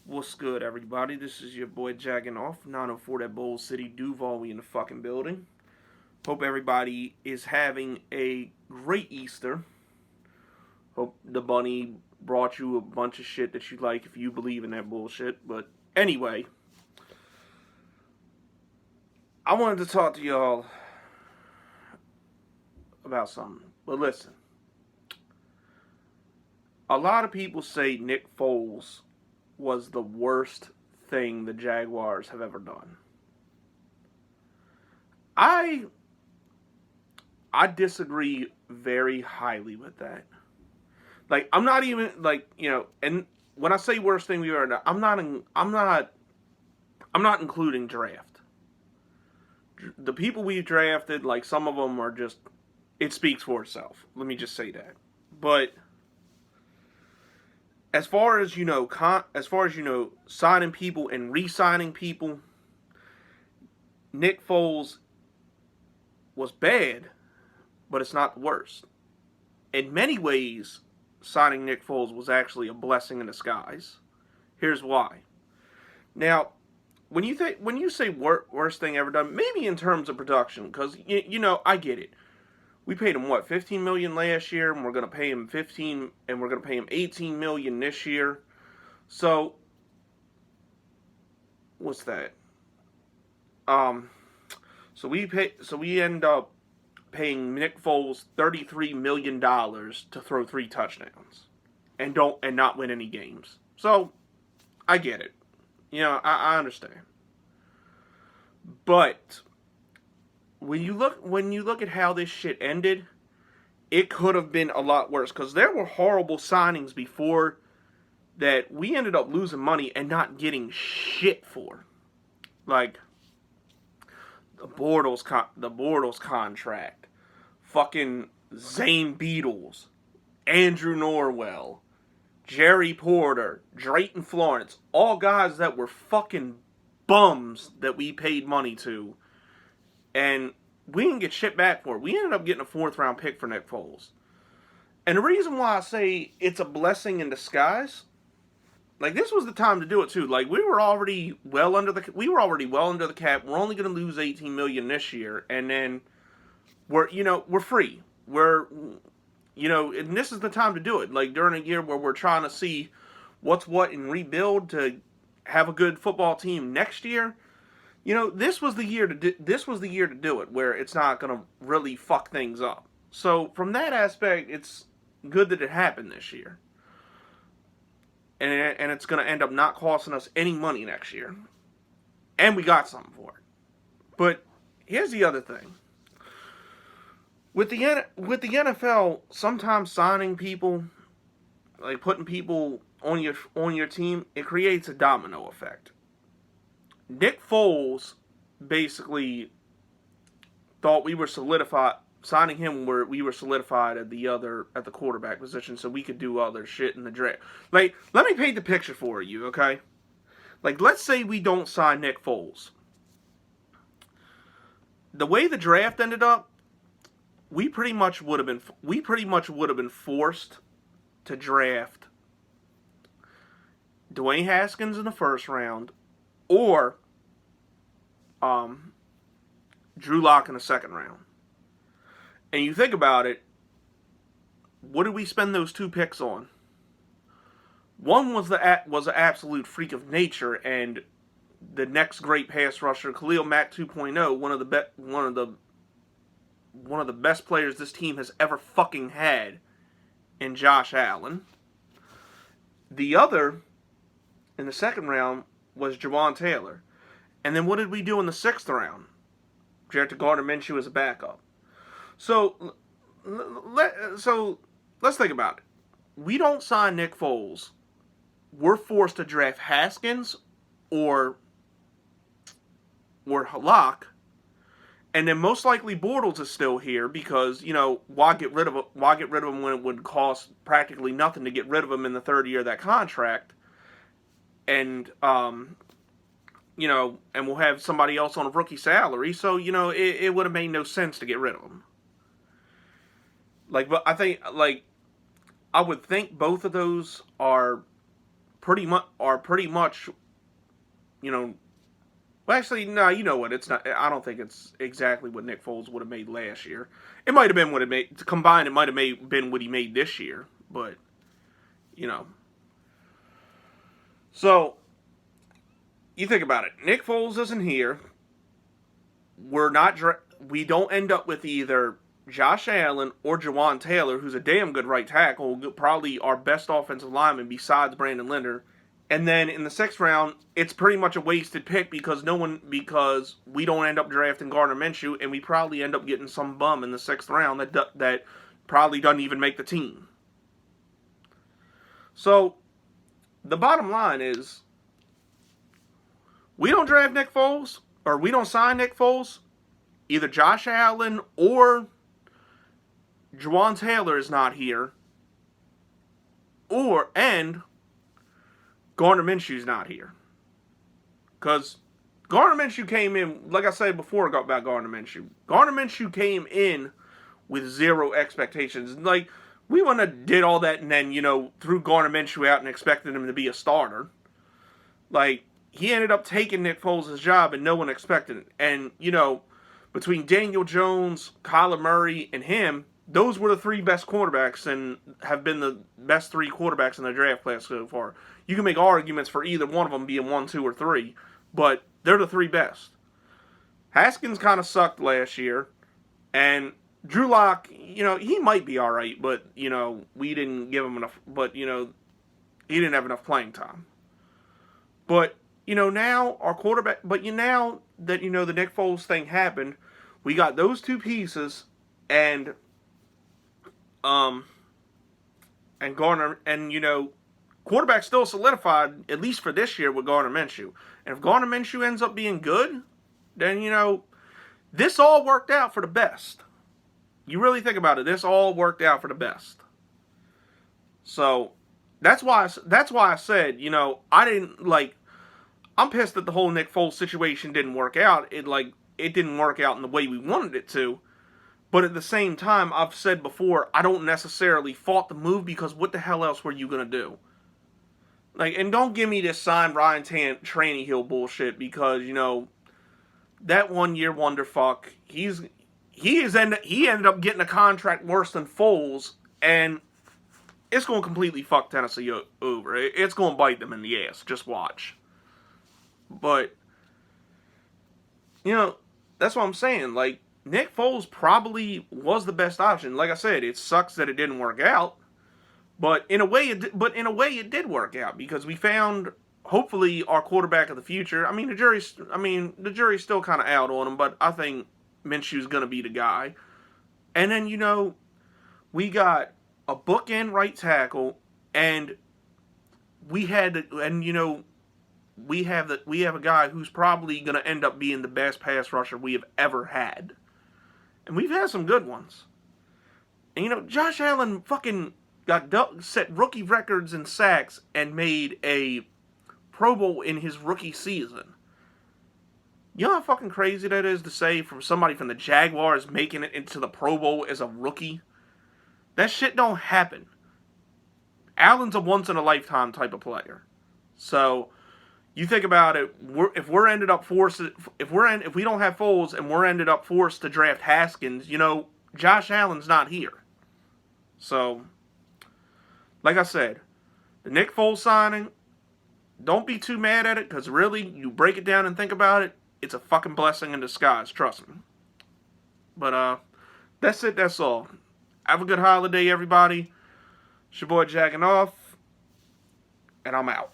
What's good, everybody? This is your boy Jacking Off, 904 that Bowl City Duval. We in the fucking building. Hope everybody is having a great Easter. Hope the bunny brought you a bunch of shit that you like if you believe in that bullshit. But anyway, I wanted to talk to y'all about something. But listen, a lot of people say Nick Foles was the worst thing the Jaguars have ever done. I disagree very highly with that. Like, I'm not even and when I say worst thing we've ever done, I'm not including draft. The people we've drafted, like, some of them are just, it speaks for itself. Let me just say that. But as far as signing people and re-signing people, Nick Foles was bad, but it's not the worst. In many ways, signing Nick Foles was actually a blessing in disguise. Here's why. Now, when you say worst thing ever done, maybe in terms of production, because I get it. We paid him $15 million last year, and we're gonna pay him $18 million this year. So what's that? So we end up paying Nick Foles $33 million to throw 3 touchdowns and not win any games. So I get it. I understand. But when you look at how this shit ended, it could have been a lot worse, because there were horrible signings before that we ended up losing money and not getting shit for. Like the Bortles contract, fucking Zane Beadles, Andrew Norwell, Jerry Porter, Drayton Florence, all guys that were fucking bums that we paid money to, and we didn't get shit back for it. We ended up getting a 4th round pick for Nick Foles. And the reason why I say it's a blessing in disguise, like, this was the time to do it too. Like, we were already well under the cap. We're only going to lose $18 million this year, and then we're free. And this is the time to do it. Like, during a year where we're trying to see what's what and rebuild to have a good football team next year. This was the year to do it, where it's not going to really fuck things up. So from that aspect, it's good that it happened this year. And it's going to end up not costing us any money next year. And we got something for it. But here's the other thing. With the NFL, sometimes signing people, like putting people on your team, it creates a domino effect. Nick Foles basically thought we were solidified. Signing him where we were solidified at the quarterback position, so we could do other shit in the draft. Like, let me paint the picture for you, okay? Like, let's say we don't sign Nick Foles. The way the draft ended up, we pretty much would have been forced to draft Dwayne Haskins in the 1st round, or Drew Lock in the 2nd round. And you think about it, what did we spend those 2 picks on? One was an absolute freak of nature, and the next great pass rusher, Khalil Mack 2.0, one of the best players this team has ever fucking had, in Josh Allen. The other, in the 2nd round, was Jawan Taylor. And then what did we do in the 6th round? Drafted Gardner Minshew as a backup. So let's think about it. We don't sign Nick Foles. We're forced to draft Haskins or Halak, and then most likely Bortles is still here, because why get rid of him when it would cost practically nothing to get rid of him in the 3rd year of that contract, and and we'll have somebody else on a rookie salary, so it would have made no sense to get rid of him. But I think, I would think both of those are pretty much, you know. Well, actually, no. You know what? It's not. I don't think it's exactly what Nick Foles would have made last year. It might have been what it made combined. It might have been what he made this year, but you know. So you think about it. Nick Foles isn't here. We don't end up with either Josh Allen or Jawan Taylor, who's a damn good right tackle, probably our best offensive lineman besides Brandon Linder. And then in the sixth round, it's pretty much a wasted pick because we don't end up drafting Gardner Minshew, and we probably end up getting some bum in the sixth round that probably doesn't even make the team. So the bottom line is, we don't draft Nick Foles, or we don't sign Nick Foles. Either Josh Allen or Jawan Taylor is not here, and Gardner Minshew's not here. Because Gardner Minshew came in, like I said before about Gardner Minshew. Gardner Minshew came in with zero expectations. Like, we wouldn't have did all that and then, threw Gardner Minshew out and expected him to be a starter. Like, he ended up taking Nick Foles' job and no one expected it. And, between Daniel Jones, Kyler Murray, and him, those were the three best quarterbacks and have been the best three quarterbacks in the draft class so far. You can make arguments for either one of them being 1, 2, or 3, but they're the three best. Haskins kind of sucked last year, and Drew Lock, he might be all right, but, we didn't give him enough, but, he didn't have enough playing time. But, now our quarterback, but now that, the Nick Foles thing happened, we got those two pieces, and Gardner, and, quarterback still solidified, at least for this year, with Gardner Minshew. And if Gardner Minshew ends up being good, then, this all worked out for the best. You really think about it, this all worked out for the best. So, that's why I said, I didn't, I'm pissed that the whole Nick Foles situation didn't work out. It didn't work out in the way we wanted it to. But at the same time, I've said before, I don't necessarily fault the move because what the hell else were you going to do? And don't give me this sign Ryan Tannehill bullshit because, that 1 year wonder fuck, he ended up getting a contract worse than Foles, and it's going to completely fuck Tennessee over. It's going to bite them in the ass. Just watch. But, that's what I'm saying. Nick Foles probably was the best option. Like I said, it sucks that it didn't work out. But in a way, it did work out because we found, hopefully, our quarterback of the future. The jury's still kind of out on him, but I think Minshew's going to be the guy. And then, we got a bookend right tackle, and we have a guy who's probably going to end up being the best pass rusher we have ever had. And we've had some good ones. And, Josh Allen fucking set rookie records in sacks and made a Pro Bowl in his rookie season. You know how fucking crazy that is to say from somebody from the Jaguars making it into the Pro Bowl as a rookie? That shit don't happen. Allen's a once-in-a-lifetime type of player. So, you think about it, if we don't have Foles and we're ended up forced to draft Haskins, Josh Allen's not here. So, like I said, the Nick Foles signing, don't be too mad at it, because really, you break it down and think about it, it's a fucking blessing in disguise, trust me. But, that's it, that's all. Have a good holiday, everybody. It's your boy Jacking Off, and I'm out.